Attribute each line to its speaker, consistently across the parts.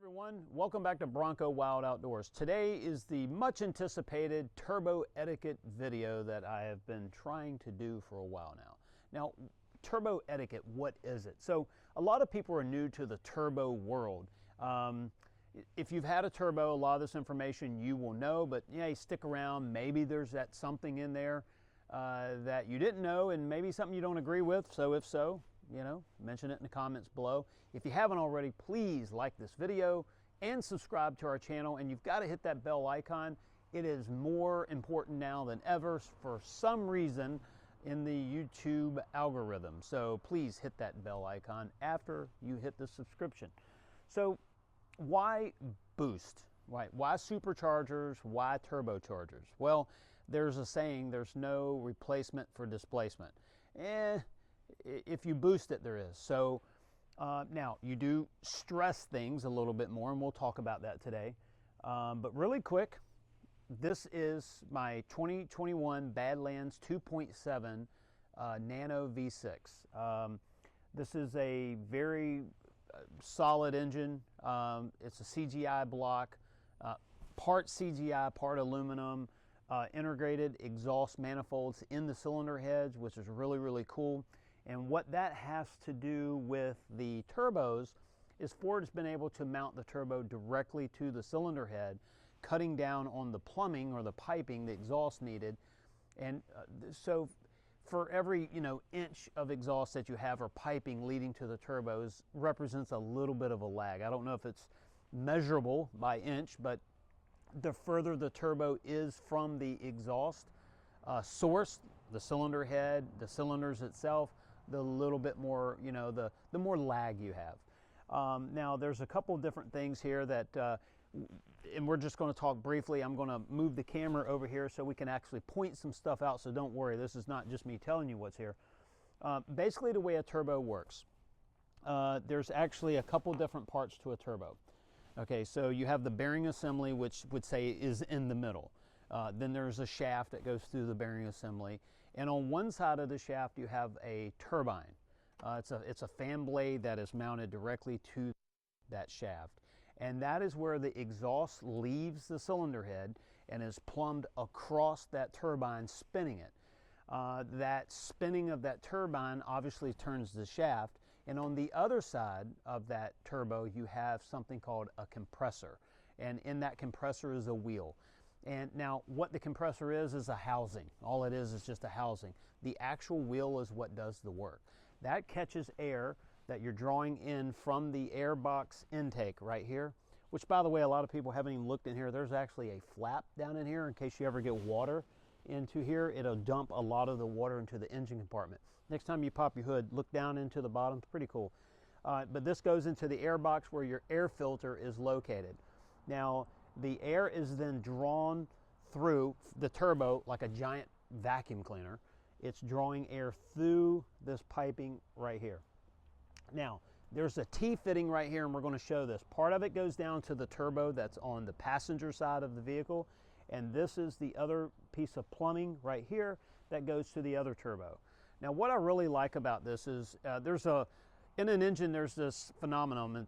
Speaker 1: Everyone, welcome back to Bronco Wild Outdoors. Today is the much anticipated turbo etiquette video that I have been trying to do for a while now. Now, turbo etiquette, what is it? So a lot of people are new to the turbo world. If you've had a turbo, a lot of this information you will know, but yeah, stick around. Maybe there's that something in there that you didn't know, and maybe something you don't agree with. So if so, you know, mention it in the comments below. If you haven't already, please like this video and subscribe to our channel, and you've got to hit that bell icon. It is more important now than ever for some reason in the YouTube algorithm. So please hit that bell icon after you hit the subscription. So why boost? Why superchargers? Why turbochargers? Well, there's a saying, there's no replacement for displacement. If you boost it, there is. So now you do stress things a little bit more, and we'll talk about that today. But really quick, this is my 2021 Badlands 2.7 Nano V6. This is a very solid engine. It's a CGI block, part CGI, part aluminum, integrated exhaust manifolds in the cylinder heads, which is really, really cool. And what that has to do with the turbos is Ford has been able to mount the turbo directly to the cylinder head, cutting down on the plumbing or the piping, the exhaust needed. And so for every inch of exhaust that you have or piping leading to the turbos represents a little bit of a lag. I don't know if it's measurable by inch, but the further the turbo is from the exhaust source, the cylinder head, the cylinders itself, the little bit more, the more lag you have. Now, there's a couple of different things here that, and we're just going to talk briefly. I'm going to move the camera over here so we can actually point some stuff out, so don't worry, this is not just me telling you what's here. Basically, the way a turbo works, there's actually a couple different parts to a turbo. Okay, so you have the bearing assembly, which would say is in the middle. Then there's a shaft that goes through the bearing assembly. And on one side of the shaft, you have a turbine. It's a fan blade that is mounted directly to that shaft. And that is where the exhaust leaves the cylinder head and is plumbed across that turbine, spinning it. That spinning of that turbine obviously turns the shaft. And on the other side of that turbo, you have something called a compressor. And in that compressor is a wheel. And now what the compressor is a housing. All it is just a housing. The actual wheel is what does the work. That catches air that you're drawing in from the air box intake right here, which, by the way, a lot of people haven't even looked in here. There's actually a flap down in here in case you ever get water into here. It'll dump a lot of the water into the engine compartment. Next time you pop your hood, look down into the bottom. It's pretty cool. But this goes into the air box where your air filter is located. Now, the air is then drawn through the turbo like a giant vacuum cleaner. It's drawing air through this piping right here. Now, there's a T-fitting right here, and we're going to show this. Part of it goes down to the turbo that's on the passenger side of the vehicle, and this is the other piece of plumbing right here that goes to the other turbo. Now, what I really like about this is in an engine, there's this phenomenon.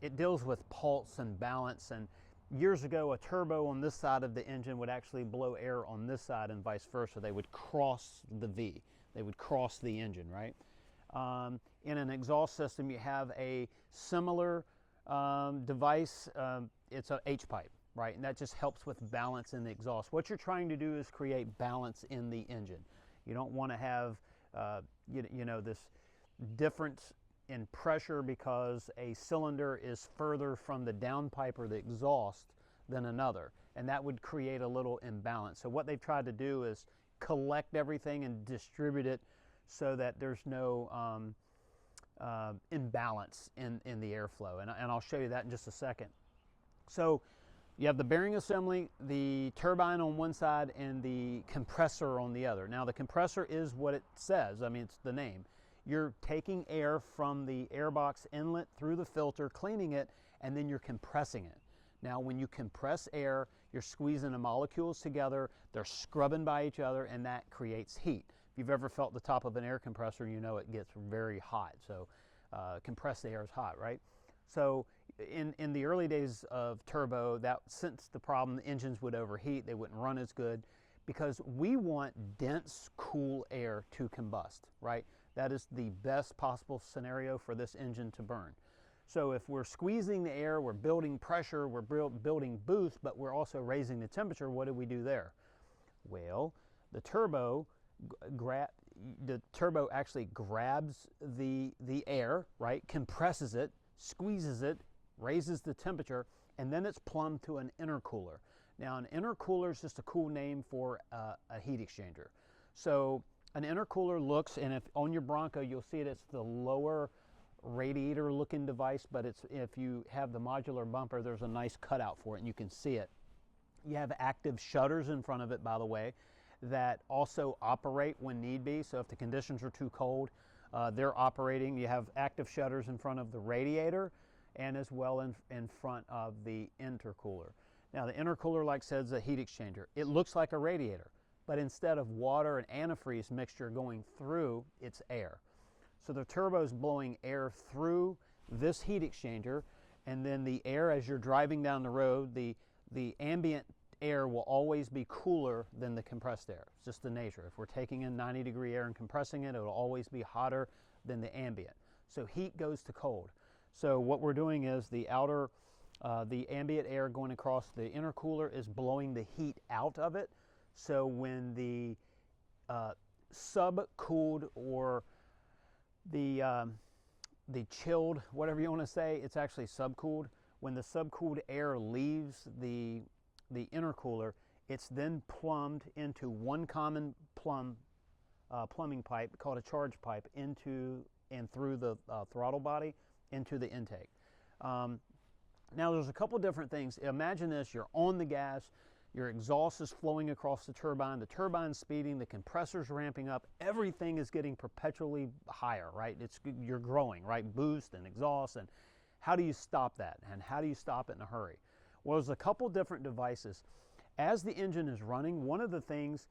Speaker 1: It deals with pulse and balance, and years ago, a turbo on this side of the engine would actually blow air on this side and vice versa. They would cross the V. They would cross the engine, right? In an exhaust system, you have a similar device. It's an H-pipe, right? And that just helps with balance in the exhaust. What you're trying to do is create balance in the engine. You don't want to have, this difference in pressure because a cylinder is further from the downpipe or the exhaust than another, and that would create a little imbalance. So what they've tried to do is collect everything and distribute it so that there's no imbalance in the airflow, and I'll show you that in just a second. So you have the bearing assembly, the turbine on one side, and the compressor on the other. Now the compressor is what it says. I mean, it's the name. You're taking air from the airbox inlet through the filter, cleaning it, and then you're compressing it. Now, when you compress air, you're squeezing the molecules together, they're scrubbing by each other, and that creates heat. If you've ever felt the top of an air compressor, you know it gets very hot. So compressed air is hot, right? So in the early days of turbo, that since the problem, the engines would overheat, they wouldn't run as good, because we want dense, cool air to combust, right? That is the best possible scenario for this engine to burn. So if we're squeezing the air, we're building pressure, we're building boost, but we're also raising the temperature, what do we do there? Well, the turbo actually grabs the air, right? Compresses it, squeezes it, raises the temperature, and then it's plumbed to an intercooler. Now, an intercooler is just a cool name for a heat exchanger. So an intercooler looks, and if on your Bronco, you'll see it, it's the lower radiator looking device, but it's, if you have the modular bumper, there's a nice cutout for it and you can see it. You have active shutters in front of it, by the way, that also operate when need be. So if the conditions are too cold, they're operating. You have active shutters in front of the radiator and as well in front of the intercooler. Now the intercooler, like I said, is a heat exchanger. It looks like a radiator, but instead of water and antifreeze mixture going through, it's air. So the turbo is blowing air through this heat exchanger, and then the air, as you're driving down the road, the ambient air will always be cooler than the compressed air. It's just the nature. If we're taking in 90-degree air and compressing it, it'll always be hotter than the ambient. So heat goes to cold. So what we're doing is the ambient air going across the intercooler is blowing the heat out of it. So when the sub-cooled or the chilled, whatever you want to say, it's actually subcooled. When the subcooled air leaves the intercooler, it's then plumbed into one common plumbing pipe called a charge pipe into and through the throttle body into the intake. Now there's a couple different things. Imagine this: you're on the gas, your exhaust is flowing across the turbine's speeding, the compressor's ramping up, everything is getting perpetually higher, right? You're growing, right? Boost and exhaust, and how do you stop that? And how do you stop it in a hurry? Well, there's a couple different devices. As the engine is running, one of the things,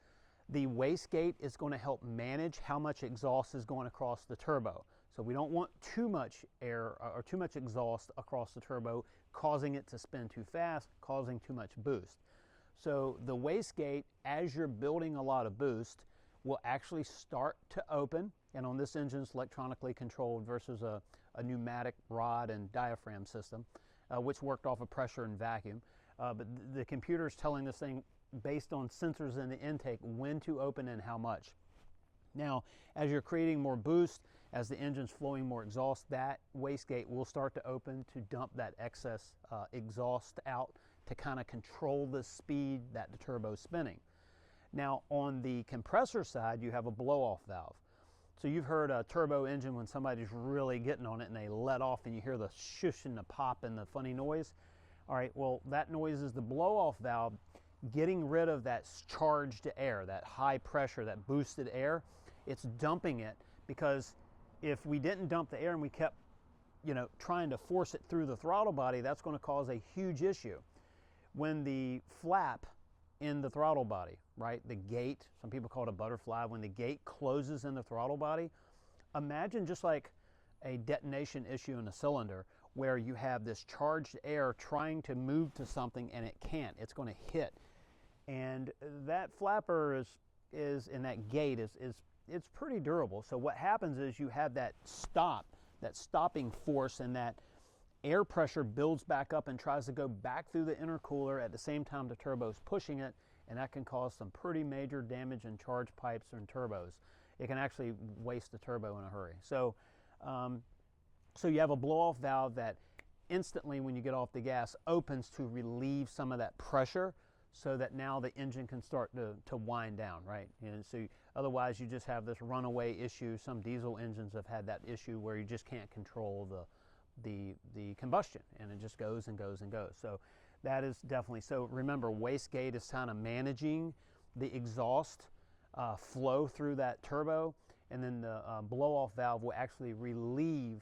Speaker 1: the wastegate is going to help manage how much exhaust is going across the turbo. So we don't want too much air or too much exhaust across the turbo, causing it to spin too fast, causing too much boost. So the wastegate, as you're building a lot of boost, will actually start to open, and on this engine it's electronically controlled versus a pneumatic rod and diaphragm system, which worked off of pressure and vacuum. But the computer is telling this thing, based on sensors in the intake, when to open and how much. Now, as you're creating more boost, as the engine's flowing more exhaust, that wastegate will start to open to dump that excess exhaust out to kind of control the speed that the turbo's spinning. Now, on the compressor side, you have a blow-off valve. So you've heard a turbo engine when somebody's really getting on it and they let off and you hear the shush and the pop and the funny noise. All right, well, that noise is the blow-off valve getting rid of that charged air, that high pressure, that boosted air. It's dumping it, because if we didn't dump the air and we kept, trying to force it through the throttle body, that's going to cause a huge issue. When the flap in the throttle body, right, the gate, some people call it a butterfly, when the gate closes in the throttle body, imagine just like a detonation issue in a cylinder where you have this charged air trying to move to something and it can't. It's going to hit. And that flapper is in that gate it's pretty durable. So what happens is you have that stopping force, and that air pressure builds back up and tries to go back through the intercooler at the same time the turbo's pushing it, and that can cause some pretty major damage in charge pipes and turbos. It can actually waste the turbo in a hurry. So, so you have a blow-off valve that instantly, when you get off the gas, opens to relieve some of that pressure, so that now the engine can start to wind down, right? And so otherwise you just have this runaway issue. Some diesel engines have had that issue where you just can't control the combustion, and it just goes and goes and goes. So that is definitely, so remember, wastegate is kind of managing the exhaust flow through that turbo, and then the blow-off valve will actually relieve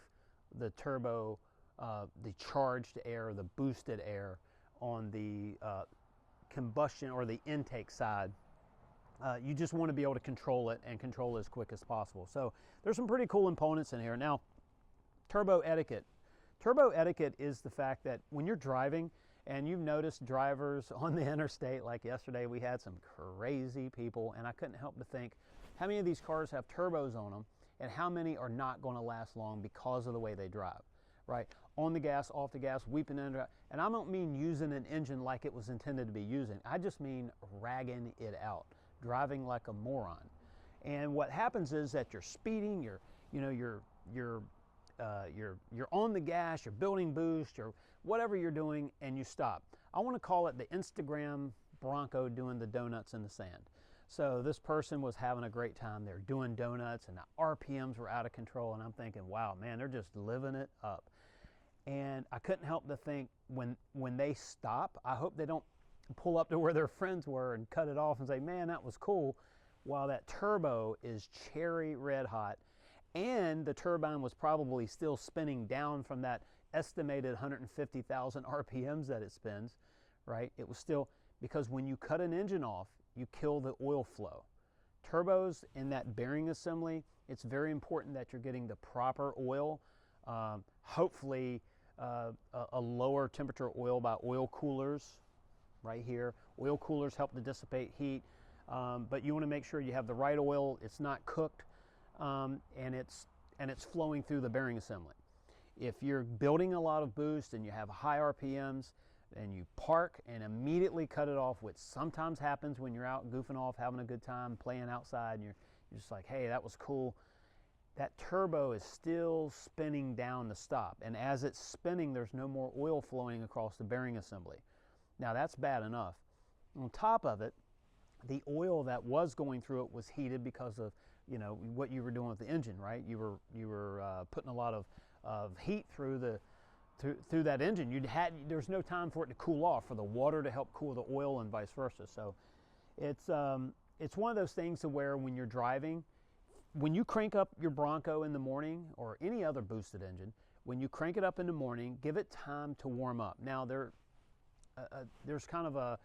Speaker 1: the turbo, the charged air, the boosted air on the combustion or the intake side. You just want to be able to control it and control it as quick as possible. So there's some pretty cool components in here. Now, turbo etiquette. Turbo etiquette is the fact that when you're driving, and you've noticed drivers on the interstate, like yesterday we had some crazy people, and I couldn't help but think, how many of these cars have turbos on them, and how many are not going to last long because of the way they drive, right? On the gas, off the gas, weeping under, and I don't mean using an engine like it was intended to be using. I just mean ragging it out, driving like a moron. And what happens is that you're speeding, you're on the gas, you're building boost, you're whatever you're doing, and you stop. I want to call it the Instagram Bronco doing the donuts in the sand. So this person was having a great time. They're doing donuts, and the RPMs were out of control, and I'm thinking, wow, man, they're just living it up. And I couldn't help but think, when they stop, I hope they don't pull up to where their friends were and cut it off and say, man, that was cool, while that turbo is cherry red hot, and the turbine was probably still spinning down from that estimated 150,000 RPMs that it spins, right? It was still, because when you cut an engine off, you kill the oil flow. Turbos in that bearing assembly, it's very important that you're getting the proper oil, hopefully a lower temperature oil by oil coolers right here. Oil coolers help to dissipate heat, but you want to make sure you have the right oil, it's not cooked, and it's flowing through the bearing assembly. If you're building a lot of boost and you have high RPMs and you park and immediately cut it off, which sometimes happens when you're out goofing off, having a good time, playing outside, and you're just like, hey, that was cool, that turbo is still spinning down to stop. And as it's spinning, there's no more oil flowing across the bearing assembly. Now that's bad enough. On top of it, the oil that was going through it was heated because of what you were doing with the engine, right? You were putting a lot of heat through that engine. There's no time for it to cool off, for the water to help cool the oil, and vice versa. So it's one of those things to where when you're driving, when you crank up your Bronco in the morning, or any other boosted engine, when you crank it up in the morning, give it time to warm up. Now there's kind of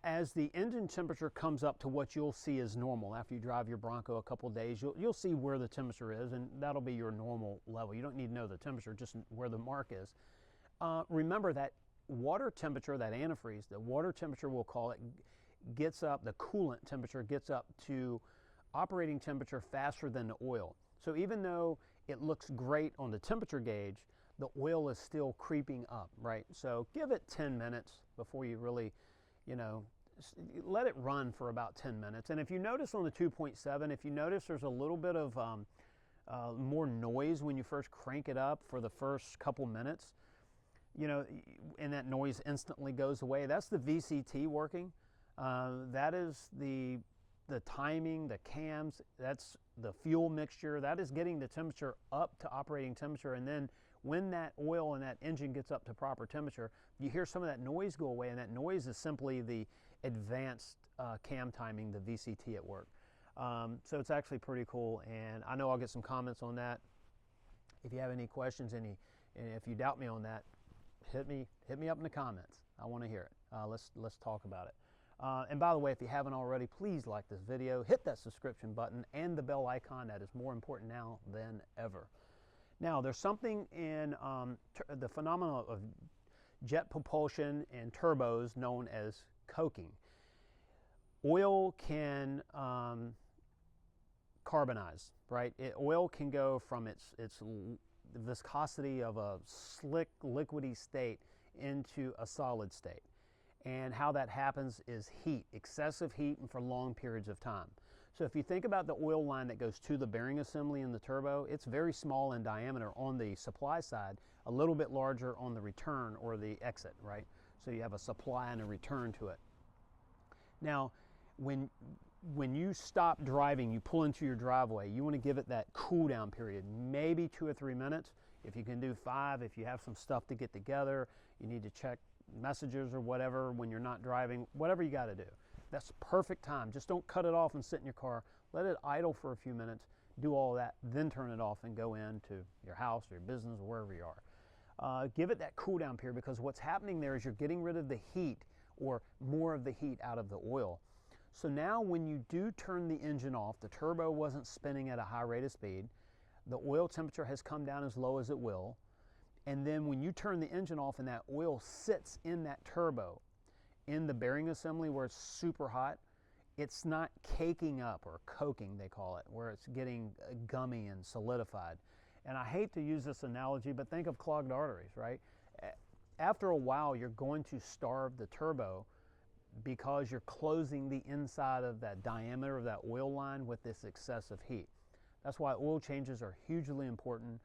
Speaker 1: as the engine temperature comes up to what you'll see as normal after you drive your Bronco a couple of days, you'll see where the temperature is, and that'll be your normal level. You don't need to know the temperature, just where the mark is. Remember that water temperature, that antifreeze, the water temperature we'll call it, gets up, the coolant temperature gets up to operating temperature faster than the oil. So even though it looks great on the temperature gauge, the oil is still creeping up, right? So give it 10 minutes before you really, let it run for about 10 minutes. And if you notice on the 2.7, if you notice there's a little bit of more noise when you first crank it up for the first couple minutes, and that noise instantly goes away, that's the VCT working. That is the timing, the cams, that's the fuel mixture, that is getting the temperature up to operating temperature. And then when that oil and that engine gets up to proper temperature, you hear some of that noise go away, and that noise is simply the advanced cam timing, the VCT at work. So it's actually pretty cool, and I know I'll get some comments on that. If you have any questions, and if you doubt me on that, hit me up in the comments. I want to hear it. Let's talk about it. And by the way, if you haven't already, please like this video, hit that subscription button and the bell icon. That is more important now than ever. Now, there's something in the phenomenon of jet propulsion and turbos known as coking. Oil can carbonize, right? Oil can go from its viscosity of a slick, liquidy state into a solid state. And how that happens is heat, excessive heat, and for long periods of time. So if you think about the oil line that goes to the bearing assembly in the turbo, it's very small in diameter on the supply side, a little bit larger on the return or the exit, right? So you have a supply and a return to it. Now, when you stop driving, you pull into your driveway, you want to give it that cool down period, maybe 2 or 3 minutes. If you can do 5, if you have some stuff to get together, you need to check messages or whatever when you're not driving, whatever you got to do. That's perfect time. Just don't cut it off and sit in your car. Let it idle for a few minutes, do all that, then turn it off and go into your house or your business or wherever you are. Give it that cool down period, because what's happening there is you're getting rid of the heat, or more of the heat out of the oil. So now when you do turn the engine off, the turbo wasn't spinning at a high rate of speed, the oil temperature has come down as low as it will, And then when you turn the engine off and that oil sits in that turbo, in the bearing assembly where it's super hot, it's not caking up, or coking they call it, where it's getting gummy and solidified. And I hate to use this analogy, but think of clogged arteries, right? After a while, you're going to starve the turbo because you're closing the inside of that diameter of that oil line with this excessive heat. That's why oil changes are hugely important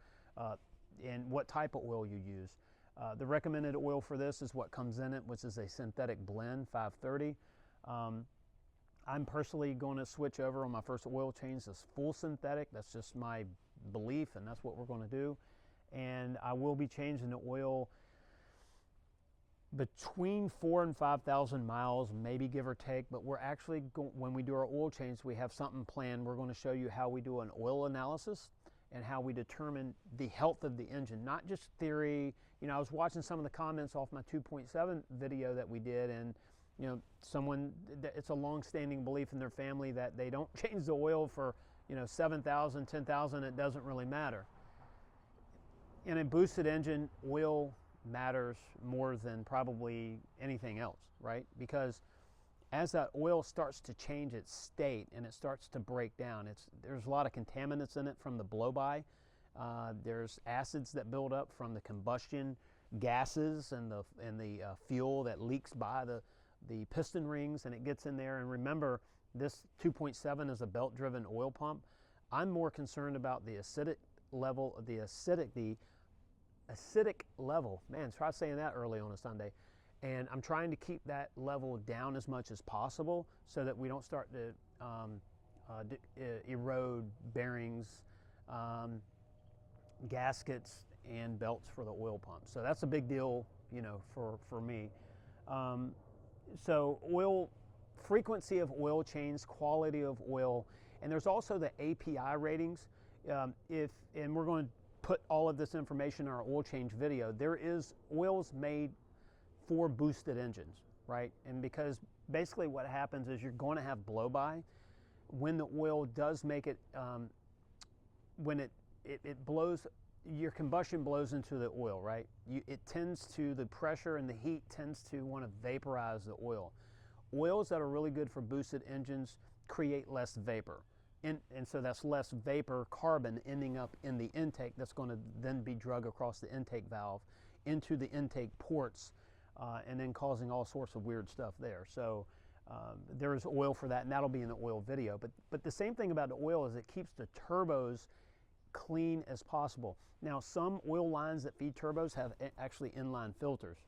Speaker 1: in what type of oil you use. The recommended oil for this is what comes in it, which is a synthetic blend, 530. I'm personally going to switch over on my first oil change to full synthetic. That's just my belief, and that's what we're going to do. And I will be changing the oil between 4,000 and 5,000 miles, maybe give or take. But we're actually, when we do our oil change, we have something planned. We're going to show you how we do an oil analysis and how we determine the health of the engine, not just theory. You know, I was watching some of the comments off my 2.7 video that we did, and you know, it's a long-standing belief in their family that they don't change the oil for, you know, 7,000, 10,000, it doesn't really matter. In a boosted engine, oil matters more than probably anything else, right? Because as that oil starts to change its state and it starts to break down, there's a lot of contaminants in it from the blow-by. There's acids that build up from the combustion gases and the fuel that leaks by the piston rings, and it gets in there. And remember, this 2.7 is a belt-driven oil pump. I'm more concerned about the acidic level, acidic level. Man, try saying that early on a Sunday. And I'm trying to keep that level down as much as possible so that we don't start to erode bearings, gaskets, and belts for the oil pump. So that's a big deal, you know, for me. So oil, frequency of oil change, quality of oil, and there's also the API ratings. And we're going to put all of this information in our oil change video. There is oils made for boosted engines, right? And because basically what happens is you're going to have blow-by. When the oil does make it, when it blows, your combustion blows into the oil, right? The pressure and the heat tends to want to vaporize the oil. Oils that are really good for boosted engines create less vapor. And so that's less vapor, carbon ending up in the intake that's going to then be drug across the intake valve into the intake ports, and then causing all sorts of weird stuff there. So there is oil for that, and that'll be in the oil video. But the same thing about the oil is it keeps the turbos clean as possible. Now, some oil lines that feed turbos have actually inline filters,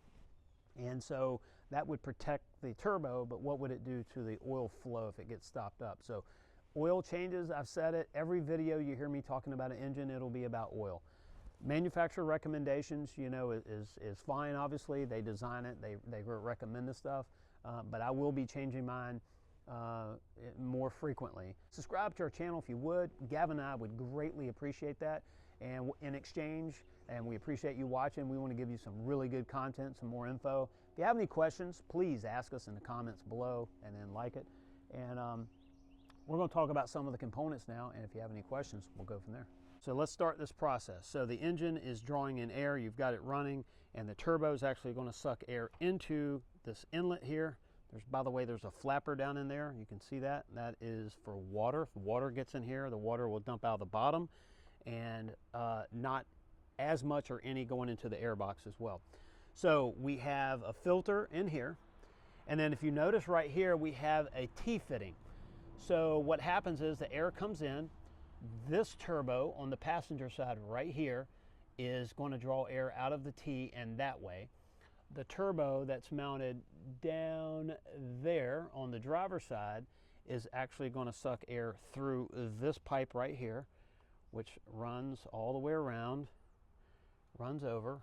Speaker 1: and so that would protect the turbo, but what would it do to the oil flow if it gets stopped up? So oil changes, I've said it, every video you hear me talking about an engine, it'll be about oil. Manufacturer recommendations, you know, is fine, obviously. They design it, they recommend the stuff, but I will be changing mine more frequently. Subscribe to our channel if you would. Gavin and I would greatly appreciate that. And in exchange, and we appreciate you watching, we want to give you some really good content, some more info. If you have any questions, please ask us in the comments below, and then like it. And we're going to talk about some of the components now, and if you have any questions, we'll go from there. So let's start this process. So the engine is drawing in air, you've got it running, and the turbo is actually going to suck air into this inlet here. By the way, there's a flapper down in there. You can see that. That is for water. If the water gets in here, the water will dump out the bottom, and not as much or any going into the air box as well. So we have a filter in here, and then if you notice right here, we have a T-fitting. So what happens is the air comes in. This turbo on the passenger side right here is going to draw air out of the T and that way. The turbo that's mounted down there on the driver's side is actually going to suck air through this pipe right here, which runs all the way around, runs over,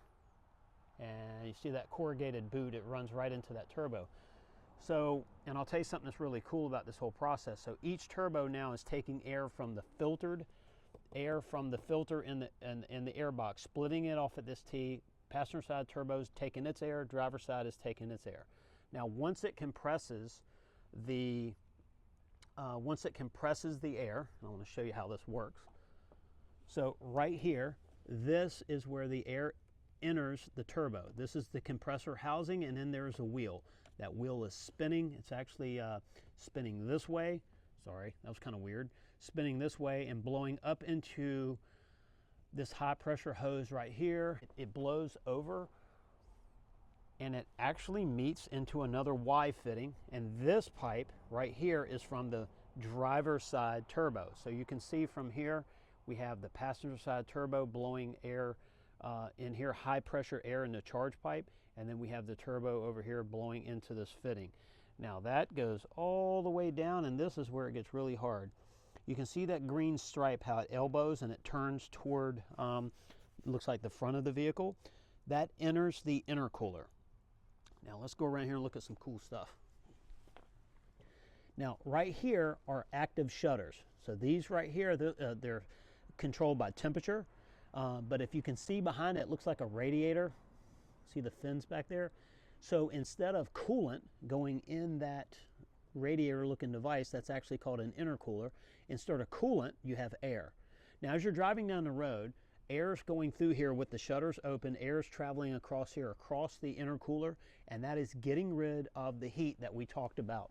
Speaker 1: and you see that corrugated boot, it runs right into that turbo. So, and I'll tell you something that's really cool about this whole process. So each turbo now is taking air from the filtered air from the filter in the air box, splitting it off at this T. Passenger side turbo's taking its air, driver side is taking its air. Now, once it compresses the air, I want to show you how this works. So right here, this is where the air enters the turbo. This is the compressor housing, and then there's a wheel. That wheel is spinning. It's actually spinning this way. Sorry, that was kind of weird. Spinning this way and blowing up into this high pressure hose right here. It blows over and it actually meets into another Y fitting, and this pipe right here is from the driver's side turbo. So you can see from here we have the passenger side turbo blowing air in here, high pressure air in the charge pipe, and then we have the turbo over here blowing into this fitting. Now that goes all the way down, and this is where it gets really hard. You can see that green stripe, how it elbows and it turns toward, looks like the front of the vehicle. That enters the intercooler. Now let's go around here and look at some cool stuff. Now right here are active shutters. So these right here, they're controlled by temperature. But if you can see behind it, it looks like a radiator. See the fins back there? So instead of coolant going in that radiator looking device, that's actually called an intercooler. Instead of coolant, you have air. Now as you're driving down the road, air's going through here with the shutters open, air's traveling across here, across the intercooler, and that is getting rid of the heat that we talked about,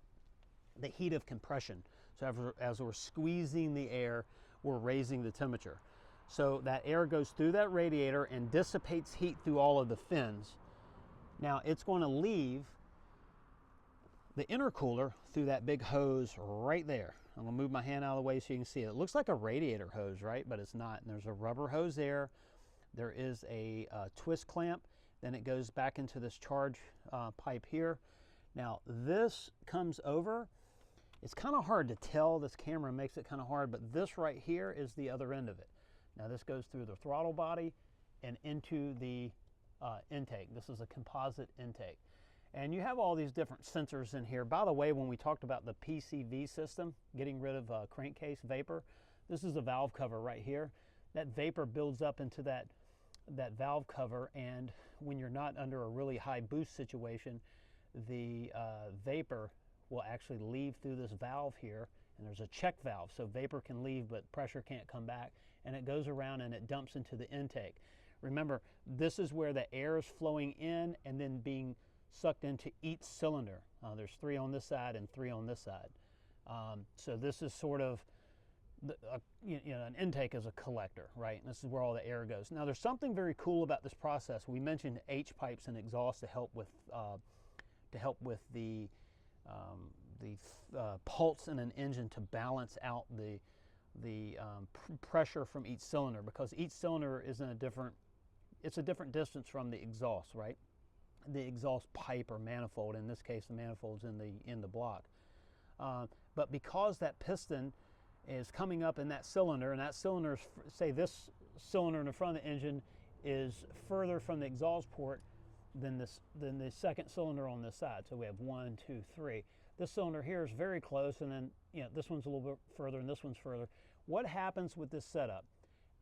Speaker 1: the heat of compression. So as we're squeezing the air, we're raising the temperature. So that air goes through that radiator and dissipates heat through all of the fins. Now it's going to leave the intercooler through that big hose right there. I'm going to move my hand out of the way so you can see it. It looks like a radiator hose, right? But it's not. And there's a rubber hose there. There is a twist clamp. Then it goes back into this charge pipe here. Now this comes over. It's kind of hard to tell. This camera makes it kind of hard, but this right here is the other end of it. Now this goes through the throttle body and into the intake. This is a composite intake. And you have all these different sensors in here. By the way, when we talked about the PCV system, getting rid of crankcase vapor, this is a valve cover right here. That vapor builds up into that valve cover, and when you're not under a really high boost situation, the vapor will actually leave through this valve here, and there's a check valve, so vapor can leave but pressure can't come back, and it goes around and it dumps into the intake. Remember, this is where the air is flowing in and then being sucked into each cylinder. There's 3 on this side and 3 on this side. So this is sort of, an intake is a collector, right? And this is where all the air goes. Now there's something very cool about this process. We mentioned H pipes and exhaust to help with the pulse in an engine to balance out the pressure from each cylinder, because each cylinder is in a different distance from the exhaust, right? The exhaust pipe or manifold, in this case the manifold's in the block. But because that piston is coming up in that cylinder, and that cylinder, say this cylinder in the front of the engine is further from the exhaust port than the second cylinder on this side. So we have 1, 2, 3. This cylinder here is very close, and then this one's a little bit further and this one's further. What happens with this setup?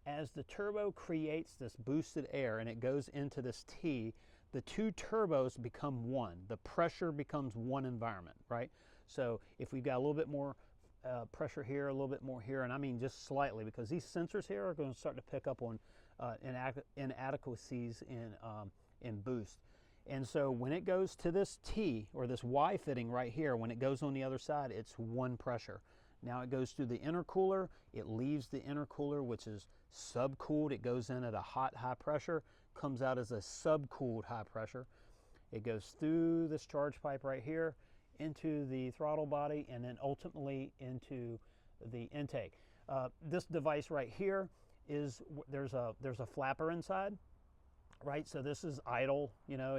Speaker 1: As the turbo creates this boosted air and it goes into this T, the 2 turbos become one. The pressure becomes one environment, right? So if we've got a little bit more pressure here, a little bit more here, and I mean just slightly, because these sensors here are going to start to pick up on inadequacies in boost. And so when it goes to this T, or this Y fitting right here, when it goes on the other side, it's one pressure. Now it goes through the intercooler, it leaves the intercooler, which is subcooled. It goes in at a hot, high pressure, comes out as a subcooled high pressure. It goes through this charge pipe right here, into the throttle body, and then ultimately into the intake. This device right here is, there's a flapper inside, right? So this is idle,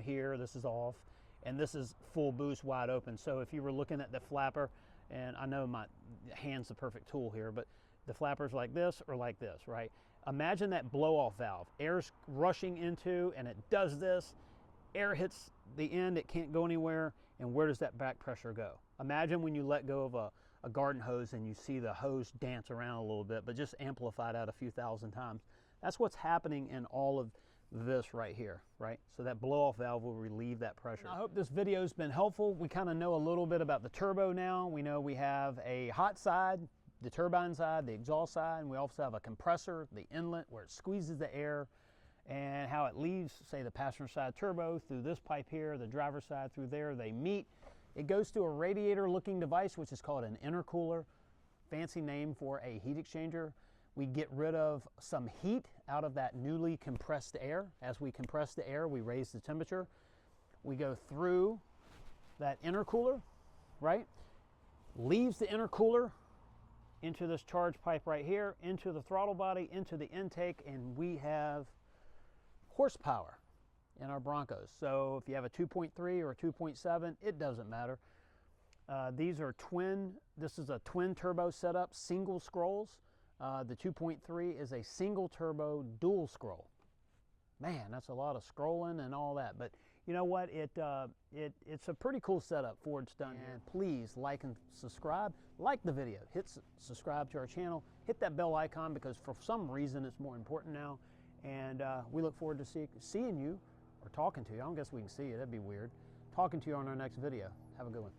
Speaker 1: here, this is off, and this is full boost, wide open. So if you were looking at the flapper, and I know my hand's the perfect tool here, but the flapper's like this or like this, right? Imagine that blow-off valve. Air's rushing into, and it does this. Air hits the end, it can't go anywhere, and where does that back pressure go? Imagine when you let go of a garden hose and you see the hose dance around a little bit, but just amplified out a few thousand times. That's what's happening in all of this right here, right? So that blow-off valve will relieve that pressure. I hope this video's been helpful. We kind of know a little bit about the turbo now. We know we have a hot side, the turbine side, the exhaust side, and we also have a compressor, the inlet, where it squeezes the air and how it leaves, say, the passenger side turbo through this pipe here, the driver's side through there, they meet. It goes to a radiator looking device, which is called an intercooler, fancy name for a heat exchanger. We get rid of some heat out of that newly compressed air. As we compress the air, we raise the temperature. We go through that intercooler, right? Leaves the intercooler into this charge pipe right here, into the throttle body, into the intake, and we have horsepower in our Broncos. So if you have a 2.3 or a 2.7, it doesn't matter. These are this is a twin turbo setup, single scrolls. The 2.3 is a single turbo dual scroll. Man, that's a lot of scrolling and all that, but you know what? It's a pretty cool setup Ford's done here. And please like and subscribe. Like the video, hit subscribe to our channel, hit that bell icon, because for some reason it's more important now. And we look forward to seeing you, or talking to you. I don't guess we can see you, that'd be weird. Talking to you on our next video. Have a good one.